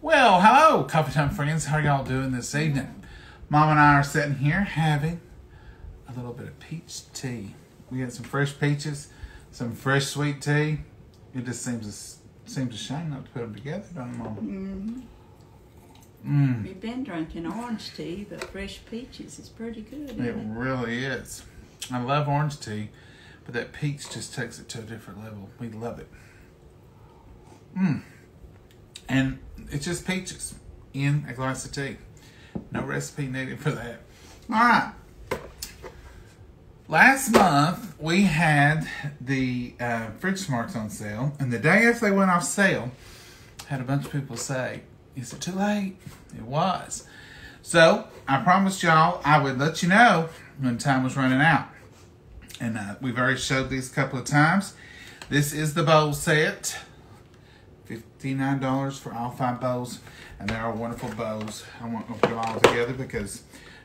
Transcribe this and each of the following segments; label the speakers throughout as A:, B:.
A: Well, hello, Coffee Time friends. How are y'all doing this evening? Mom and I are sitting here having a little bit of peach tea. We got some fresh peaches, some fresh sweet tea. It just seems a shame not to put them together, don't it, Mom?
B: We've been drinking orange tea, but fresh peaches is pretty good.
A: It really is. I love orange tea, but that peach just takes it to a different level. We love it. And it's just peaches in a glass of tea. No recipe needed for that. All right. Last month, we had the fridge smarts on sale. And the day after they went off sale, had a bunch of people say, is it too late? It was. So, I promised y'all I would let you know when time was running out. And we've already showed these a couple of times. This is the bowl set. $59 for all 5 bowls, and they are wonderful bowls. I won't put them all together because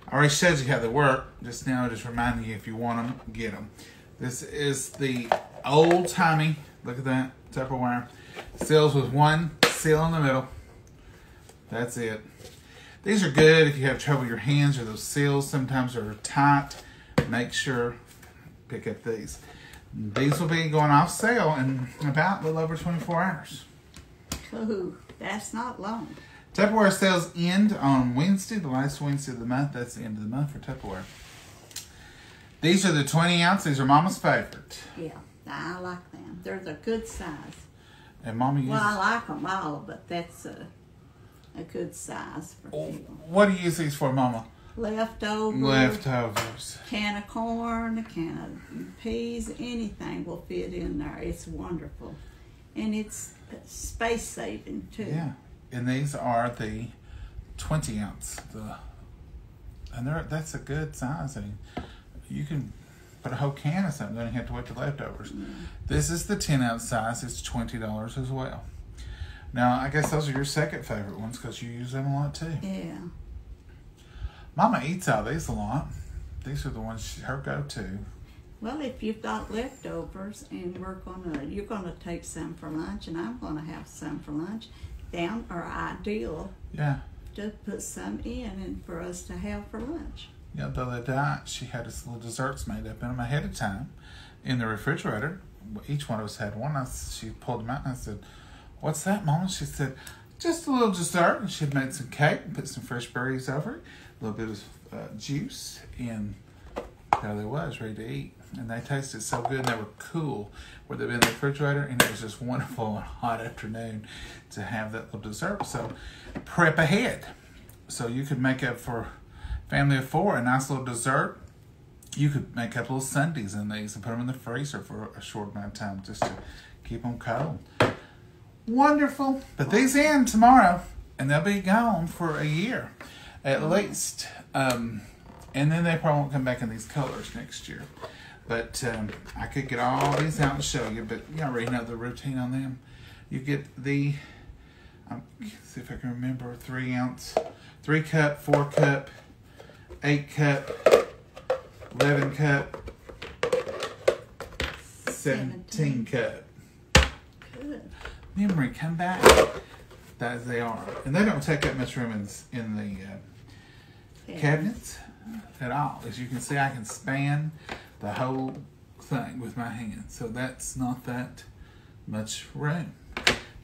A: I already showed you how they work. Just now, just reminding you if you want them, get them. This is the old-timey, look at that, Tupperware. Seals with one seal in the middle. That's it. These are good if you have trouble with your hands or those seals sometimes are tight. Make sure, pick up these. These will be going off sale in about a little over 24 hours.
B: Ooh, that's not long.
A: Tupperware sales end on Wednesday, the last Wednesday of the month. That's the end of the month for Tupperware. These are the 20 ounce. These are Mama's favorite.
B: Yeah, I like them. They're the good size.
A: And Mama uses...
B: Well, I like them all, but that's a good size for people.
A: What do you use these for, Mama?
B: Leftovers.
A: Leftovers.
B: Can of corn, a can of peas, anything will fit in there. It's wonderful. And it's space saving too.
A: Yeah. And these are the 20 ounce. That's a good size. I mean, you can put a whole can of something, then you have to wait till leftovers. This is the 10 ounce size. It's $20 as well. Now, I guess those are your second favorite ones because you use them a lot too.
B: Yeah.
A: Mama eats all these a lot. These are the ones her go-to.
B: Well, if you've got leftovers and you're gonna take some for lunch, and I'm gonna have some for lunch, down are ideal.
A: Yeah.
B: To put some in and for us to have for lunch.
A: Yeah, the other day she had us little desserts made up in them ahead of time in the refrigerator. Each one of us had one. She pulled them out and I said, "What's that, Mama?" She said, "Just a little dessert." And she'd made some cake and put some fresh berries over it, a little bit of juice, and there they was, ready to eat. And they tasted so good, and they were cool where they've been in the refrigerator, and it was just wonderful on a hot afternoon to have that little dessert. So prep ahead. So you could make up for family of 4 a nice little dessert. You could make up little sundaes in these and put them in the freezer for a short amount of time just to keep them cold. Wonderful. But these end tomorrow, and they'll be gone for a year at least. And then they probably won't come back in these colors next year. But I could get all these out and show you, but you already know the routine on them. You get the, see if I can remember, 3 ounce, 3 cup, 4 cup, 8 cup, 11 cup, 17 cup.
B: Good.
A: Memory, come back. As they are. And they don't take that much room in the cabinets at all. As you can see, I can span the whole thing with my hand. So that's not that much room.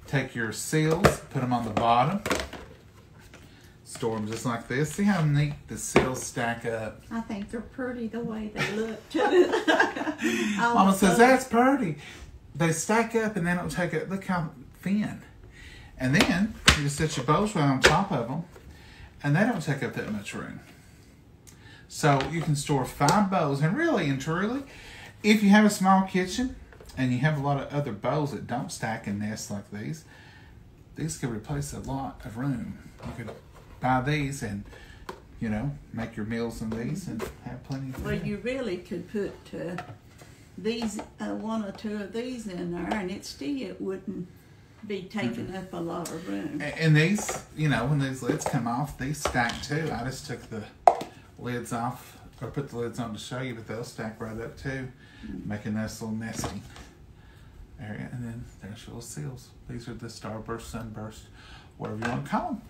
A: Take your seals, put them on the bottom. Store them just like this. See how neat the seals stack up?
B: I think they're pretty the way they look too.
A: Mama says, that's pretty. They stack up and they don't take it. Look how thin. And then you just set your bowls right on top of them, and they don't take up that much room. So you can store 5 bowls, and really and truly, if you have a small kitchen and you have a lot of other bowls that don't stack and nest like these could replace a lot of room. You could buy these and, you know, make your meals in these and have plenty of food.
B: Well, you really could put these, 1 or 2 of these in there, and it wouldn't be taking up a lot of room.
A: And these, you know, when these lids come off, these stack too. I just took the lids off, or put the lids on to show you, but they'll stack right up too, make a nice little nesting area. And then there's your little seals. These are the Starburst, Sunburst, whatever you want to call them.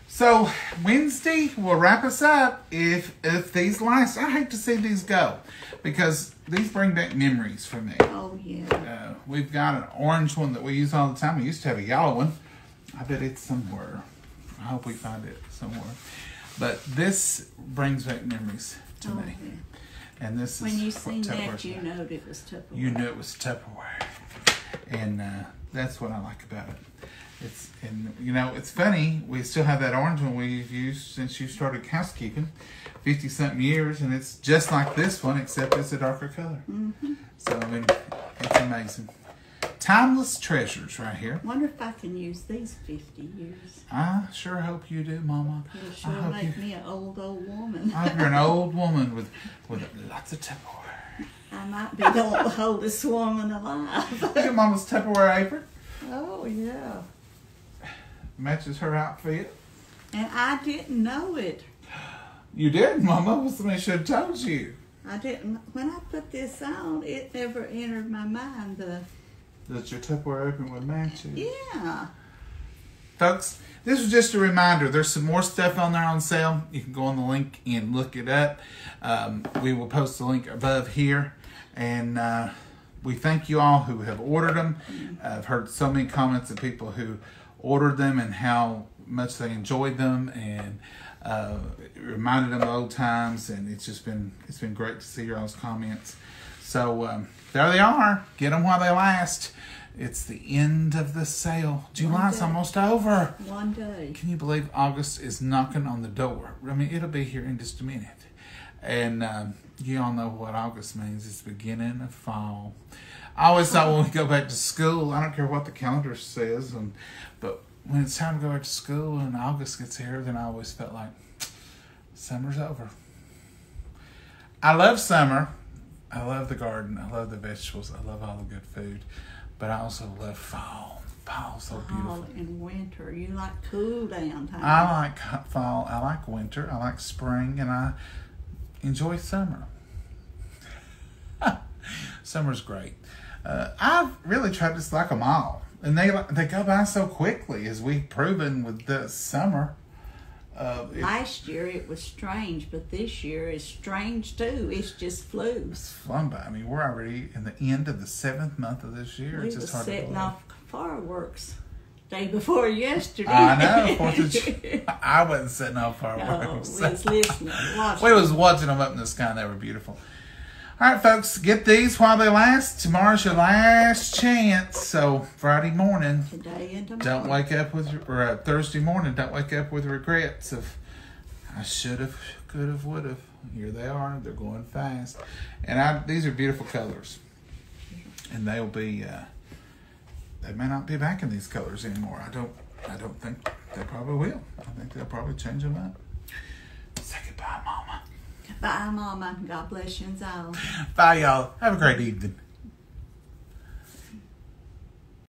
A: So Wednesday will wrap us up if these last. I hate to see these go because these bring back memories for me.
B: Oh, yeah.
A: We've got an orange one that we use all the time. We used to have a yellow one. I bet it's somewhere. I hope we find it somewhere. But this brings back memories to me. Yeah. And this
B: when
A: is
B: you seen
A: Tupperware's
B: that, you know it was Tupperware.
A: You knew it was Tupperware. And that's what I like about it. It's funny. We still have that orange one we've used since you started housekeeping, 50-something years, and it's just like this one, except it's a darker color.
B: Mm-hmm.
A: So it's amazing. Timeless treasures right here.
B: Wonder if I can use these 50 years.
A: I sure hope you do, Mama.
B: It'll sure make me an old woman.
A: I hope you're an old woman with lots of Tupperware.
B: I might be the oldest woman alive.
A: Look at Mama's Tupperware apron.
B: Oh, yeah.
A: Matches her outfit.
B: And I didn't know it.
A: You did, Mama. Well, somebody should have told you.
B: I didn't. When I put this on, it never entered my mind.
A: That your Tupperware apron would match you.
B: Yeah.
A: Folks, this was just a reminder. There's some more stuff on there on sale. You can go on the link and look it up. We will post the link above here. And we thank you all who have ordered them. I've heard so many comments of people who ordered them and how much they enjoyed them, and it reminded them of old times, and it's been great to see your all's comments. So there they are. Get them while they last. It's the end of the sale. July's almost over.
B: One day.
A: Can you believe August is knocking on the door? I mean, it'll be here in just a minute. And you all know what August means. It's the beginning of fall. I always thought when we go back to school, I don't care what the calendar says, but when it's time to go back to school and August gets here, then I always felt like summer's over. I love summer. I love the garden. I love the vegetables. I love all the good food. But I also love fall. Fall's so beautiful.
B: Fall and winter. You like cool down time.
A: I like fall. I like winter. I like spring. And I enjoy summer. Summer's great. I've really tried to like them all. And they go by so quickly, as we've proven with this summer.
B: Last year it was strange, but this year is strange too. It's just flew.
A: It's flown by. I mean, we're already in the end of the 7th month of this year.
B: We
A: It's
B: were
A: just hard to believe.
B: setting off fireworks day before yesterday.
A: I know. 4th of July. I wasn't setting off fireworks.
B: No, we was listening.
A: We was watching them up in the sky, and they were beautiful. All right, folks, get these while they last. Tomorrow's your last chance. So Friday morning,
B: Today and tomorrow.
A: don't wake up with, or Thursday morning, don't wake up with regrets of I should have, could have, would have. Here they are. They're going fast, and these are beautiful colors, and they'll be. They may not be back in these colors anymore. I don't think they probably will. I think they'll probably change them up. Say goodbye, Mama.
B: Bye, Mama. God bless you all.
A: Bye, y'all. Have a great evening.